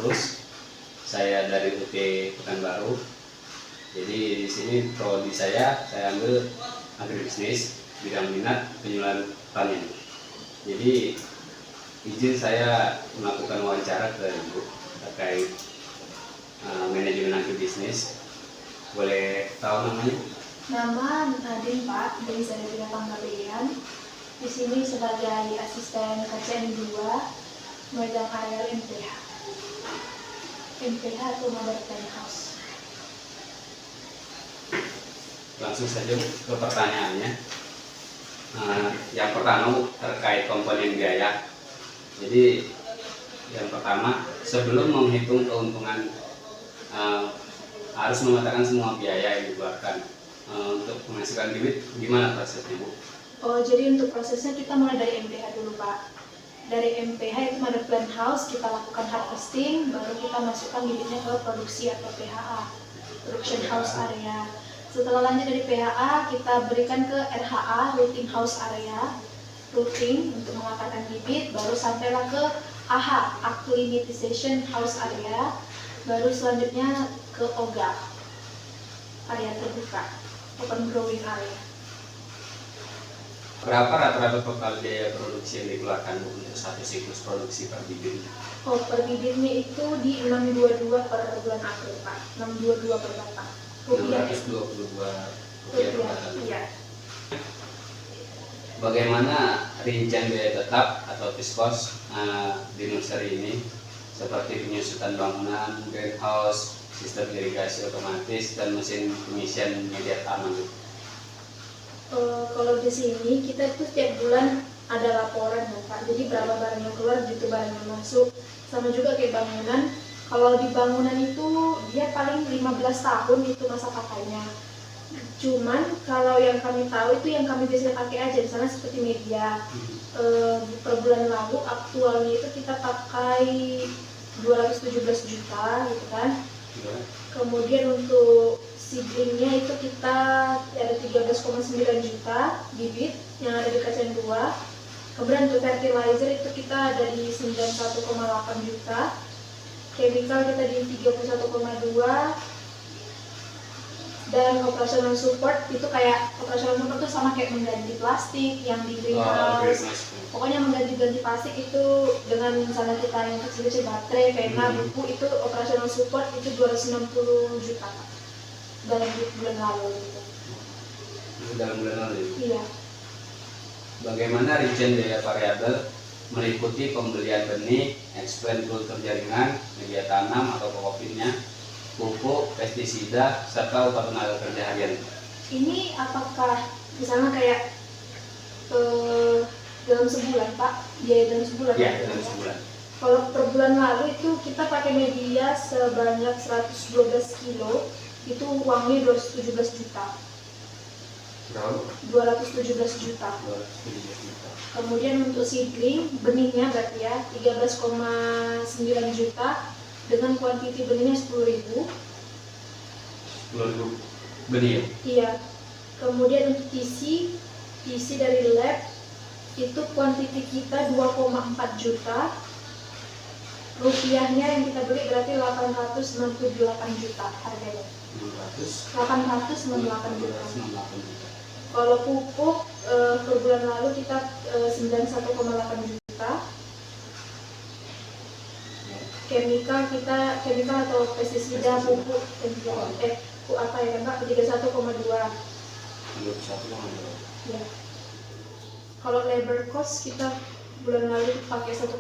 Idrus. Saya dari UT Pekanbaru. Jadi di sini prodi saya ambil agribisnis, bidang minat penyuluhan pertanian. Jadi izin saya melakukan wawancara ke Ibu terkait manajemen agribisnis. Boleh tahu namanya? Nama Nadine Pak, dari saya dari Panggabean. Di sini sebagai asisten KCN 2, megang area MPH. MPH atau Mother Plant House. Langsung saja ke pertanyaannya. Yang pertama terkait komponen biaya. Jadi yang pertama, sebelum menghitung keuntungan harus memetakan semua biaya yang dikeluarkan untuk menghasilkan bibit. Gimana prosesnya, Bu? Oh, jadi untuk prosesnya kita mulai dari MPH dulu, Pak. Dari MPH itu Mother Plant House, kita lakukan harvesting, baru kita masukkan bibitnya ke produksi atau PHA, Production House Area. Setelah lanjut dari PHA, kita berikan ke RHA, Rooting House Area, rooting untuk mengakarkan bibit, baru sampailah ke AHA, Acclimatization House Area, baru selanjutnya ke OGA, area terbuka, Open Growing Area. Berapa rata-rata total biaya produksi yang dikeluarkan untuk satu siklus produksi per bibitnya? Oh, per bibitnya itu di 622 per bulan April, Pak. 622 per batang. Rupiah. 622 rupiah per batang. Iya. Bagaimana rincian biaya tetap atau fixed cost di nursery ini, seperti penyusutan bangunan, greenhouse, sistem irigasi otomatis, dan mesin pengisian media tanam? Kalau di sini kita itu setiap bulan ada laporan ya, Pak. Jadi berapa barang yang keluar, gitu barang yang masuk. Sama juga kayak bangunan. Kalau di bangunan itu dia paling 15 tahun itu masa pakainya. Cuman kalau yang kami tahu itu yang kami biasanya pakai aja, misalnya seperti media. Per bulan lalu aktualnya itu kita pakai 217 juta gitu kan. Kemudian untuk seedlingnya itu kita ada 13,9 juta bibit yang ada di KCN 2. Kemudian untuk fertilizer itu kita ada di 91,8 juta. Chemical kita di 31,2. Dan operational support itu kayak operational support itu sama kayak mengganti plastik yang di greenhouse. Pokoknya mengganti plastik itu dengan misalnya kita yang kecil-kecil baterai, pena, buku, itu operational support itu 260 juta dalam bulan lalu gitu. Dalam bulan lalu? Iya. Bagaimana rincian biaya variabel meliputi pembelian benih, eksplen kultur jaringan, media tanam atau pokoknya, pupuk, pestisida, serta upah tenaga kerja harian? Ini apakah misalnya kayak dalam sebulan, Pak? Biaya dalam sebulan? Iya, dalam sebulan. Kalau per bulan lalu itu kita pakai media sebanyak 112 kilo, itu uangnya 217 juta. Berapa? 217 juta. 217 juta. Kemudian untuk seedling, benihnya berarti ya 13,9 juta dengan kuantiti benihnya 10.000. 10.000 benih? Iya. Kemudian untuk TC dari lab itu kuantiti kita 2,4 juta. Rupiahnya yang kita beli berarti 868 juta harganya. 868 juta. Kalau pupuk per bulan lalu kita 91,8 juta. Chemical atau pestisida, pupuk apa ya Pak? 31,2. Ya. Kalau labor cost kita bulan lalu pakai 1,5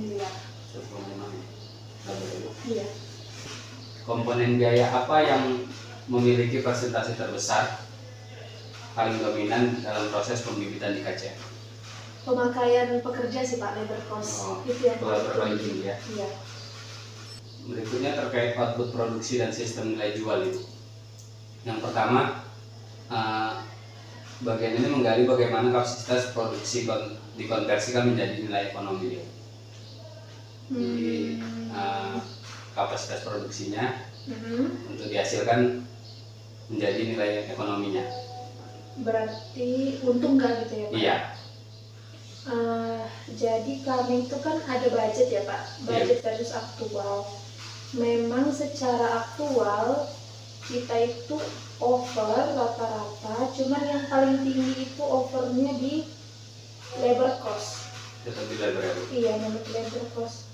miliar. 1,5 miliar. Iya. Komponen biaya apa yang memiliki persentase terbesar, paling dominan dalam proses pembibitan di KCN? Pemakaian pekerja sih Pak, labor cost. Itu yang paling tinggi ya. Iya. Berikutnya terkait output produksi dan sistem nilai jual itu. Yang pertama, bagian ini menggali bagaimana kapasitas produksi dikonversikan menjadi nilai ekonomi. Jadi kapasitas produksinya untuk dihasilkan menjadi nilai ekonominya. Berarti untung nggak gitu ya Pak? Iya. Jadi kami itu kan ada budget ya Pak, budget versus aktual. Memang secara aktual kita itu over rata-rata, cuman yang paling tinggi itu overnya di labor cost. Tetap di labor ya, Bu? Iya, labor cost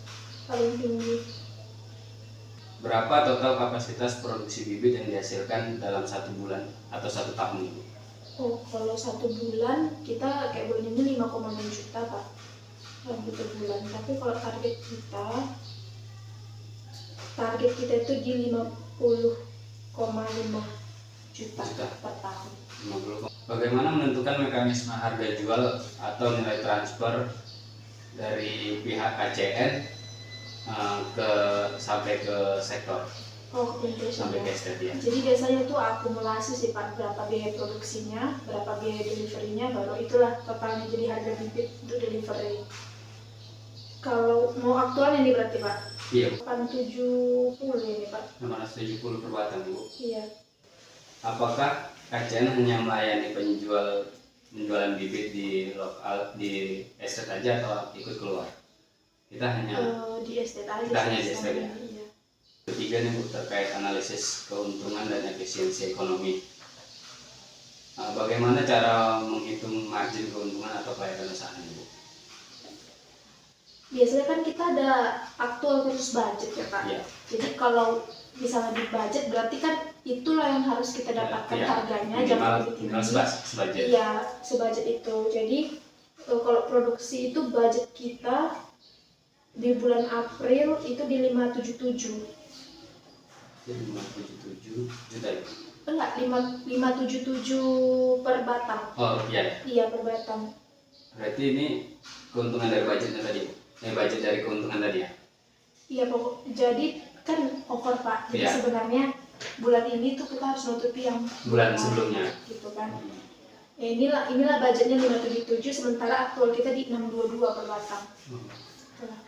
paling tinggi. Berapa total kapasitas produksi bibit yang dihasilkan dalam 1 bulan atau 1 tahun, Bu? Oh, kalau 1 bulan kita kayak bulan ini 5,6 juta Pak, dalam 1 bulan. Tapi kalau target kita itu di 50,5 juta per tahun. 50. Bagaimana menentukan mekanisme harga jual atau nilai transfer dari pihak KCN sampai ke sektor, Oh, ke sampai ke estate ya? Jadi biasanya itu akumulasi sih Pak, berapa biaya produksinya, berapa biaya deliverynya, baru itulah totalnya jadi harga bibit untuk delivery. Kalau mau aktualnya nih berarti Pak? Iya. 870 ini Pak. 870 per batang, Bu. Iya. Apakah KCN hanya melayani penjualan bibit di estate aja atau ikut keluar? Kita hanya di estate aja. Kita hanya di estate ya. Iya. Ketiga nih Bu, terkait analisis keuntungan dan efisiensi ekonomi. Bagaimana cara menghitung margin keuntungan atau pelayanan usaha ini, Bu? Biasanya kan kita ada aktual versus budget ya Pak. Iya. Jadi kalau misalnya di budget berarti kan itulah yang harus kita dapatkan Iya. harganya, jangan lebih tinggi. Sebudget. Iya, sebudget itu. Jadi kalau produksi itu budget kita di bulan April itu di 577. Jadi 577 juta ya? Enggak, 577 per batang. Oh iya. Iya, per batang. Berarti ini keuntungan dari budgetnya tadi, budget dari keuntungan tadi ya? Iya, jadi kan over Pak. Jadi Iya. sebenarnya bulan ini tuh kita harus nutupi yang Bulan sebelumnya. gitu kan. Ya inilah budgetnya 577, sementara aktual kita di 622 per batang. Itulah.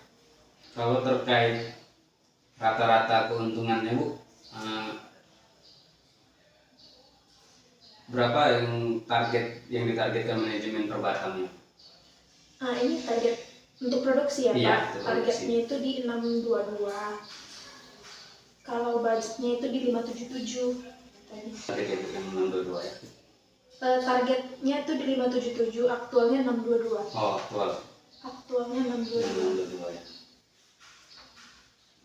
Kalau terkait rata-rata keuntungannya Bu, berapa yang ditargetkan manajemen per batangnya? Ini target untuk produksi ya Iya, Pak. untuk Targetnya itu di 622. Kalau budgetnya itu di 577 tadi. Target itu yang 622 ya? Targetnya itu di 577, aktualnya 622. Oh, aktual. Aktualnya 622. 622 ya.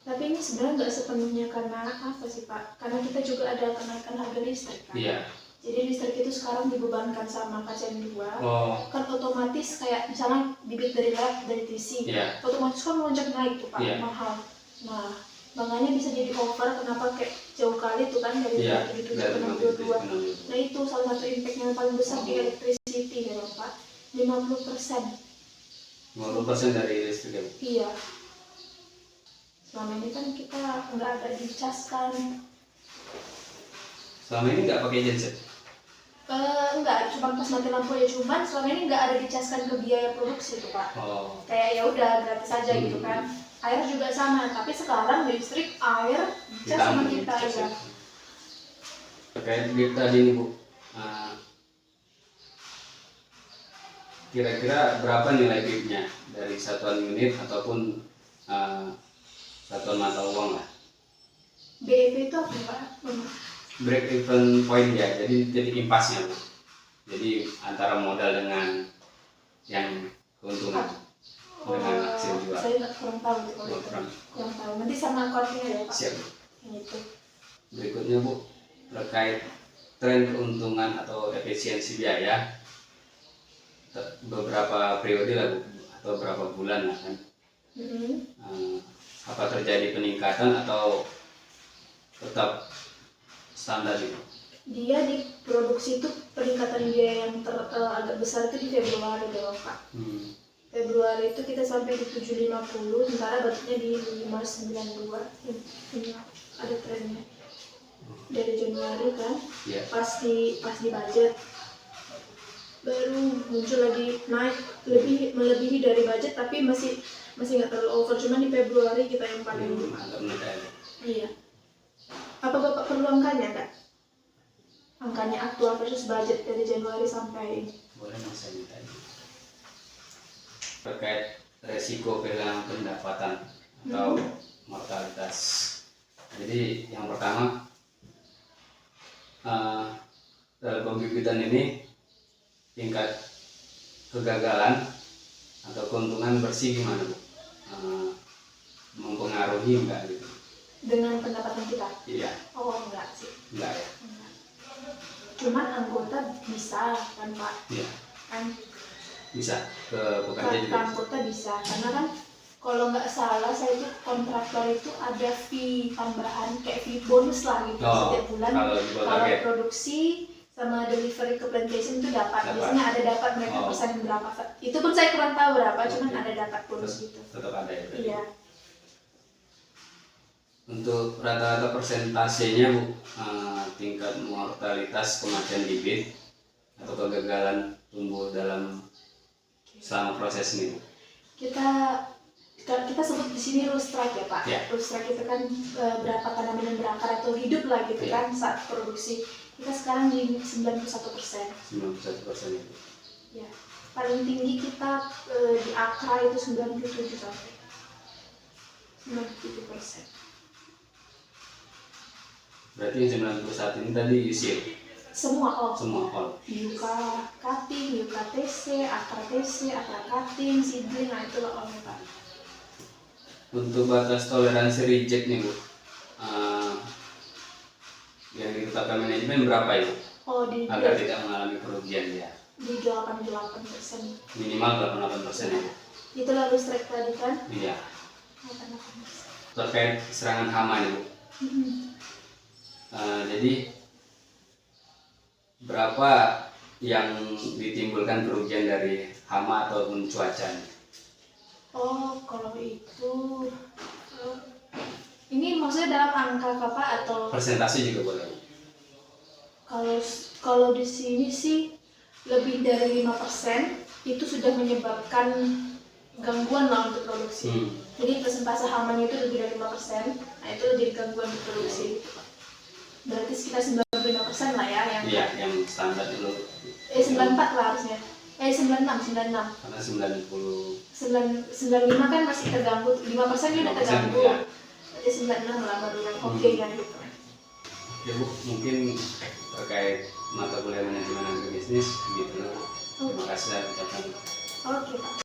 Tapi ini sebenarnya nggak sepenuhnya karena apa sih Pak? Karena kita juga ada kenaikan harga listrik kan. Iya. Jadi listrik itu sekarang dibebankan sama KCN 2. Oh. Kan otomatis kayak misalnya bibit dari lab, dari TC, Iya. otomatis kan lonjak naik tuh Pak, Iya. mahal. Nah, makanya bisa jadi over, kenapa kayak jauh kali tuh kan dari 577 ke 622. Nah itu salah satu impact yang paling besar di electricity ya Pak, 50%. 50% dari listrik ya Bu? Iya. Selama ini kan kita nggak ada dicaskan. Selama ini nggak pakai genset? Enggak, cuma pas mati lampu ya, cuman selama ini nggak ada dicaskan ke biaya produksi tuh Pak. Oh. Kayak ya udah gratis aja gitu kan. Air juga sama, tapi sekarang listrik, air dicas sama kita ya. Terkait bib tadi nih Bu, kira-kira berapa nilai bibnya dari satuan unit ataupun satuan mata uang lah? BEP itu apa Pak? Break even point ya, jadi titik impasnya Bu. Jadi antara modal dengan yang keuntungan dengan hasil jual. Saya nggak kurang tahu tuh kalau itu. Kurang tahu. Nanti sama akunnya ya Pak. Siap. Yang itu. Berikutnya Bu, terkait tren keuntungan atau efisiensi biaya beberapa periode lah Bu, atau beberapa bulan lah kan. Apa terjadi peningkatan atau tetap standar gitu? Dia di produksi itu peningkatan biaya yang agak besar itu di Februari deh Pak. Februari itu kita sampai di 750, sementara budgetnya di 592. Ini ada trennya. Dari Januari kan, Yeah. pas di budget baru muncul lagi naik melebihi dari budget, tapi masih nggak terlalu over. Cuman di Februari kita yang paling agak menaik. Iya. Apa Bapak perlu angkanya Kak? Angkanya aktual versus budget dari Januari sampai Boleh Mas saya minta. terkait resiko kehilangan pendapatan atau mortalitas. Jadi yang pertama, dalam pembibitan ini tingkat kegagalan atau keuntungan bersih gimana Bu? Mempengaruhi enggak gitu? Dengan pendapatan kita? Iya. Oh enggak sih. Enggak ya? Enggak. Cuman anggota bisa kan Pak? Iya. Kan Bisa ke pekerja juga. anggota bisa, karena kan kalau nggak salah saya itu kontraktor itu ada fee tambahan kayak fee bonus lah gitu setiap bulan. Kalau produksi sama delivery ke plantation itu dapat. Biasanya ada dapat mereka pesan berapa. Itu pun saya kurang tahu berapa, cuman ada dapat bonus gitu. Tetap ada ya? Iya. Untuk rata-rata persentasenya Bu, tingkat mortalitas kematian bibit atau kegagalan tumbuh dalam selama proses ini. Kita sebut di sini roostrike ya Pak. Ya. Roostrike itu kan berapa tanaman yang berakar atau hidup lah gitu kan saat produksi. Kita sekarang di 91%. 91% itu. Ya. Paling tinggi kita di Akra itu 97 sampai 97%. Berarti yang 91 ini tadi usil. Semua all. Semua all. Yuka cutting, Yuka TC, Akra TC, Akra cutting, seedling, nah itu all Pak. Untuk batas toleransi reject nih Bu, yang ditetapkan manajemen berapa itu? Oh di Agar tidak mengalami kerugian ya. Di 88%. Minimal 88% ya. Itulah roostrike tadi kan? Iya. 88%. Terkait serangan hama nih Bu. Jadi berapa yang ditimbulkan kerugian dari hama ataupun cuaca nih? Oh, kalau itu ini maksudnya dalam angka Bapak atau Persentase juga boleh. kalau di sini sih lebih dari 5% itu sudah menyebabkan gangguan lah untuk produksi. Jadi persentase hamanya itu lebih dari 5%, nah itu jadi gangguan untuk produksi. Berarti sekitar 95% lah ya yang Iya, yang standar dulu. 94 lah harusnya. 96. Karena 95 kan masih terganggu, 5% kan udah terganggu. Ya. Jadi 96 lah baru yang oke kan gitu. Ya Bu, mungkin terkait mata kuliah manajemen agribisnis gitu. Terima kasih saya ucapkan. Oke Pak.